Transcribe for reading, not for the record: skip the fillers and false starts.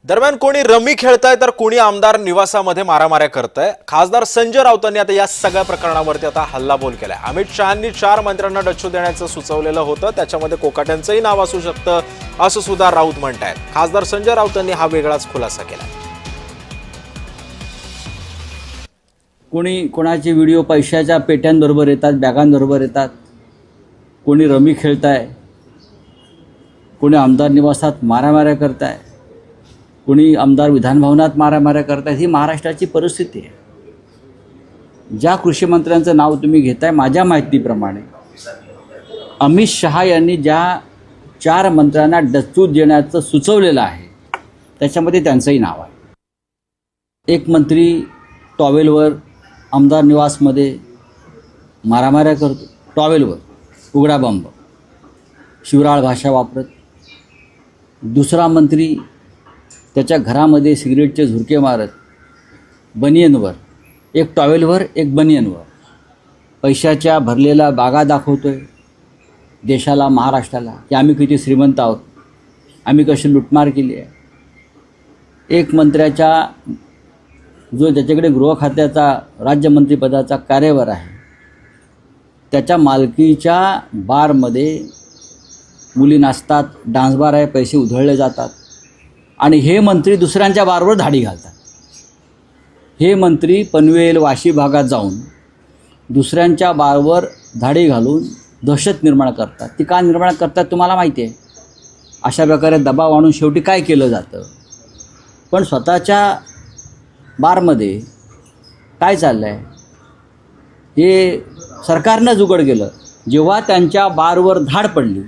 दरम्यान कोणी रमी खेळताय तर कोणी आमदार निवासामध्ये मारामाऱ्या करताय। खासदार संजय राऊतांनी आता या सगळ्या प्रकरणावरती आता हल्लाबोल केलाय। अमित शहांनी 4 मंत्र्यांना डच्चू देण्याचं सुचवलेलं होतं, त्याच्यामध्ये कोकाट्यांचंही नाव असू शकतं असं सुद्धा राऊत म्हणतायत। खासदार संजय राऊतांनी हा वेगळाच खुलासा केला। कोणी कोणाचे व्हिडिओ पैशाच्या पेट्यांबरोबर येतात, बॅगांबरोबर येतात, कोणी रमी खेळताय, कोणी आमदार निवासात मारामाऱ्या करताय, कोणी आमदार विधानभवनात मारामाऱ्या करतायत। ही महाराष्ट्राची परिस्थिती आहे। ज्या कृषी मंत्र्यांचं नाव तुम्ही घेताय, माझ्या माहितीप्रमाणे अमित शहा यांनी ज्या 4 मंत्र्यांना डच्चू देण्याचं सुचवलेलं आहे त्याच्यामध्ये त्यांचंही नाव आहे। एक मंत्री टॉवेलवर आमदार निवासमध्ये मारामाऱ्या करतो, टॉवेलवर उघडा बंब, शिवराळ भाषा वापरत। दुसरा मंत्री त्याच्या घरामध्ये सिगरेटचे झुरके मारत, बनियनवर, एक टॉवेलवर एक बनियनवर पैशाच्या भरलेला बागा दाखवतोय देशाला, महाराष्ट्राला, की आम्ही किती श्रीमंत आहोत, आम्ही कशी लुटमार केली आहे। एक मंत्र्याच्या जो ज्याच्याकडे गृह खात्याचा राज्यमंत्रीपदाचा कार्यभार आहे त्याच्या मालकीच्या बारमध्ये मुली नाचतात, डान्स बार आहे, पैसे उधळले जातात आणि हे मंत्री दुसऱ्यांच्या बारवर धाडी घालतात। हे मंत्री पनवेल वाशी भागात जाऊन दुसऱ्यांच्या बारवर धाडी घालून दहशत निर्माण करतात। ती का निर्माण करतात तुम्हाला माहिती आहे। अशा प्रकारे दबाव आणून शेवटी काय केलं जातं, पण स्वतःच्या बारमध्ये काय चाललं आहे हे सरकारनं जुगाड केलं। जेव्हा त्यांच्या बारवर धाड पडली